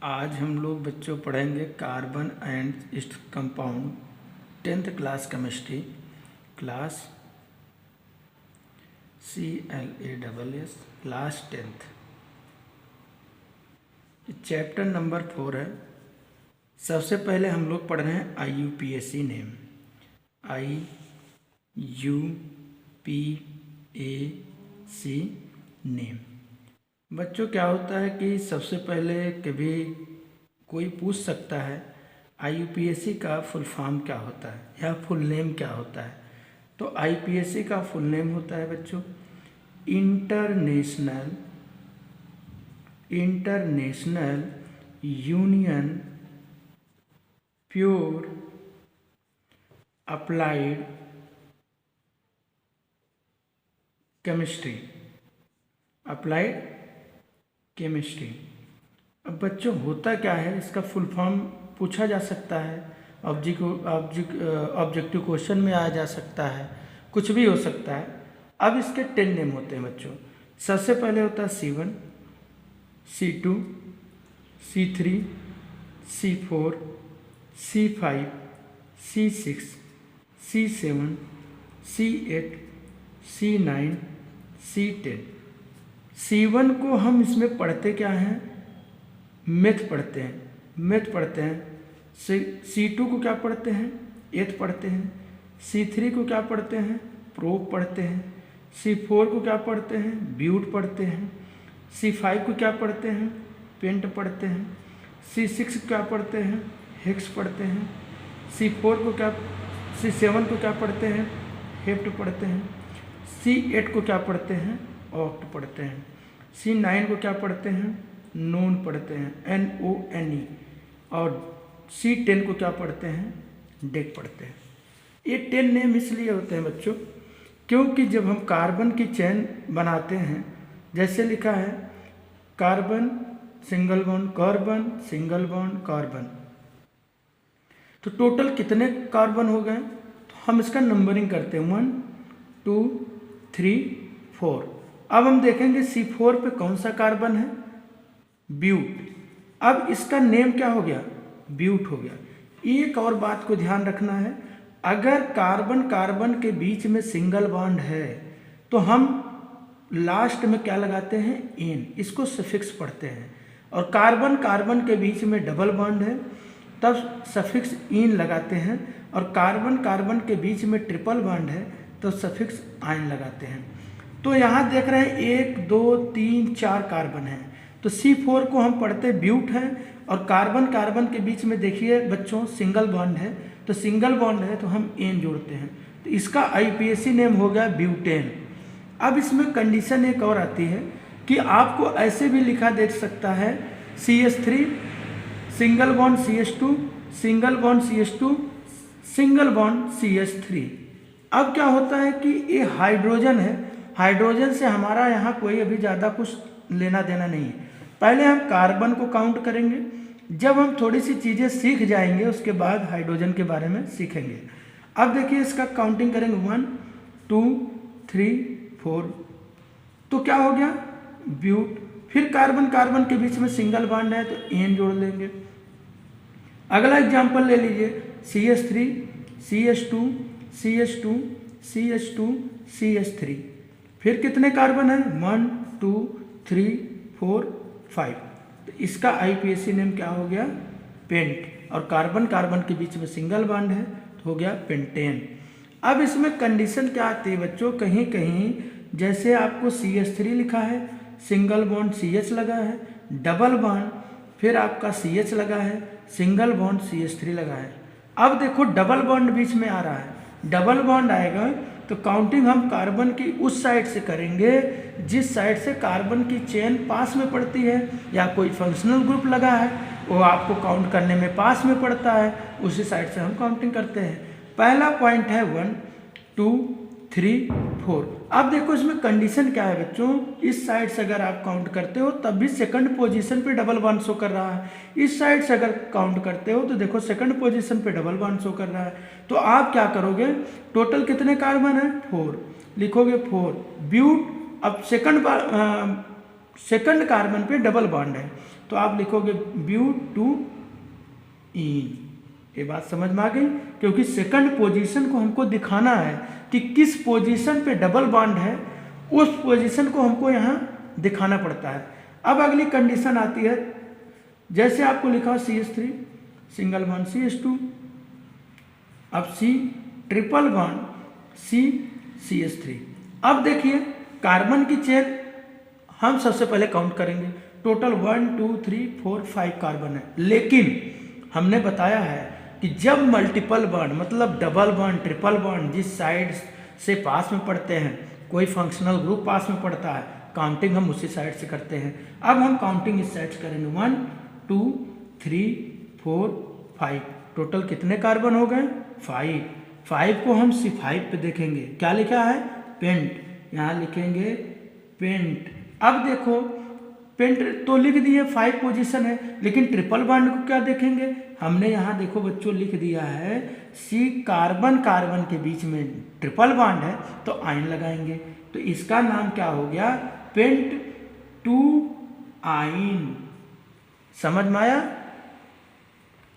आज हम लोग बच्चों पढ़ेंगे carbon and its compound 10th class chemistry class CLASS class 10th। Chapter number 4 है। सबसे पहले हम लोग पढ़ रहे हैं IUPAC नेम। IUPAC name. बच्चों क्या होता है कि सबसे पहले कभी कोई पूछ सकता है IUPAC का फुल फॉर्म क्या होता है या फुल नेम क्या होता है। तो IUPAC का फुल नेम होता है बच्चों international union pure applied chemistry. अब बच्चों होता क्या है, इसका फुल फॉर्म पूछा जा सकता है, ऑब्जेक्टिव क्वेश्चन में आ जा सकता है, कुछ भी हो सकता है। अब इसके 10 नेम होते हैं बच्चों। सबसे पहले होता है C1, C2, C3, C4, C5, C6, C7, C8, C9, C10। C1 को हम इसमें पढ़ते क्या हैं, मैथ पढ़ते हैं। C2 को क्या पढ़ते हैं, एथ पढ़ते हैं। C3 को क्या पढ़ते हैं, प्रोब पढ़ते हैं। C4 को क्या पढ़ते हैं, ब्यूट पढ़ते हैं। C5 को क्या पढ़ते हैं, पेंट पढ़ते हैं। C6 को क्या पढ़ते हैं, हेक्स पढ़ते हैं। C7 को क्या पढ़ते हैं, हेप्ट पढ़ते हैं। C8 को क्या पढ़ते हैं, ऑक्ट पढ़ते हैं। C9 को क्या पढ़ते हैं, नोन पढ़ते हैं, NONE। और C10 को क्या पढ़ते हैं, डेक पढ़ते हैं। ये 10 नेम इसलिए होते हैं बच्चों क्योंकि जब हम कार्बन की चेन बनाते हैं, जैसे लिखा है carbon single bond carbon single bond carbon, तो टोटल कितने कार्बन हो गए, तो हम इसका नंबरिंग करते हैं 1 2 3 4। अब हम देखेंगे C4 पे कौन सा कार्बन है, ब्यूट। अब इसका नेम क्या हो गया, ब्यूट हो गया। एक और बात को ध्यान रखना है, अगर कार्बन कार्बन के बीच में सिंगल बॉन्ड है तो हम लास्ट में क्या लगाते हैं, एन, इसको सफिक्स पढ़ते हैं। और कार्बन कार्बन के बीच में डबल बॉन्ड है तब सफिक्स इन लगाते हैं। और कार्बन कार्बन के बीच में ट्रिपल बॉन्ड है तो सफिक्स आइन लगाते हैं। तो यहाँ देख रहे हैं 1 2 3 4 कार्बन है, तो C4 को हम पढ़ते ब्यूट है। और कार्बन कार्बन के बीच में देखिए बच्चों सिंगल बॉन्ड है, तो सिंगल बॉन्ड है तो हम एन जोड़ते हैं, तो इसका IUPAC नेम हो गया ब्यूटेन। अब इसमें कंडीशन एक और आती है कि आपको ऐसे भी लिखा देख सकता है CH3 single bond CH2 single bond CH2 single bond CH3। अब क्या होता है कि ये हाइड्रोजन है, हाइड्रोजन से हमारा यहाँ कोई अभी ज़्यादा कुछ लेना देना नहीं है। पहले हम कार्बन को काउंट करेंगे, जब हम थोड़ी सी चीज़ें सीख जाएंगे उसके बाद हाइड्रोजन के बारे में सीखेंगे। अब देखिए इसका काउंटिंग करेंगे 1 2 3 4, तो क्या हो गया ब्यूट। फिर कार्बन कार्बन के बीच में सिंगल बॉन्ड है तो एन जोड़ लेंगे। अगला एग्जांपल ले लीजिए CH3 CH2 CH2 CH2 CH3। फिर कितने कार्बन है, 1 2 3 4 5, तो इसका IUPAC नेम क्या हो गया, पेंट। और कार्बन कार्बन के बीच में सिंगल बॉन्ड है तो हो गया पेंटेन। अब इसमें कंडीशन क्या आती है बच्चों, कहीं कहीं जैसे आपको CH3 लिखा है, सिंगल बॉन्ड CH लगा है, डबल बॉन्ड फिर आपका CH लगा है, सिंगल बॉन्ड CH3 लगा है। अब देखो डबल बॉन्ड बीच में आ रहा है, डबल बॉन्ड आएगा तो काउंटिंग हम कार्बन की उस साइड से करेंगे जिस साइड से कार्बन की चेन पास में पड़ती है, या कोई फंक्शनल ग्रुप लगा है वो आपको काउंट करने में पास में पड़ता है, उसी साइड से हम काउंटिंग करते हैं। पहला पॉइंट है 1 2 3 4। अब देखो इसमें कंडीशन क्या है बच्चों, इस साइड से अगर आप काउंट करते हो तब भी सेकंड पोजीशन पे डबल बॉन्ड शो कर रहा है, इस साइड से अगर काउंट करते हो तो देखो सेकंड पोजीशन पे डबल बॉन्ड शो कर रहा है। तो आप क्या करोगे, टोटल कितने कार्बन है 4, लिखोगे 4 ब्यूट। अब सेकंड सेकंड कार्बन पे डबल बॉन्ड है, तो आप लिखोगे ब्यूटूइन। ये बात समझ में आ गई, क्योंकि सेकंड पोजीशन को हमको दिखाना है कि किस पोजीशन पे डबल बॉन्ड है, उस पोजीशन को हमको यहाँ दिखाना पड़ता है। अब अगली कंडीशन आती है, जैसे आपको लिखा CH3 सिंगल बॉन्ड CH2, अब C ट्रिपल बॉन्ड CH3। अब देखिए कार्बन की चेन हम सबसे पहले काउंट करेंगे, टोटल 1 2 3 4 5 कार्बन है, लेकिन हमने बताया है कि जब मल्टीपल बॉन्ड मतलब डबल बॉन्ड ट्रिपल बॉन्ड जिस साइड से पास में पड़ते हैं, कोई फंक्शनल ग्रुप पास में पड़ता है, काउंटिंग हम उसी साइड से करते हैं। अब हम काउंटिंग इस साइड से करेंगे, 1 2 3 4 5, टोटल कितने कार्बन हो गए 5। 5 को हम C5 पे देखेंगे, क्या लिखा है पेंट, यहाँ लिखेंगे पेंट। अब देखो पेंट तो लिख दिए 5 पोजीशन है, लेकिन ट्रिपल बॉन्ड को क्या देखेंगे, हमने यहाँ देखो बच्चों लिख दिया है C कार्बन कार्बन के बीच में ट्रिपल बॉन्ड है तो आयन लगाएंगे, तो इसका नाम क्या हो गया पेंट टू आयन। समझ में आया।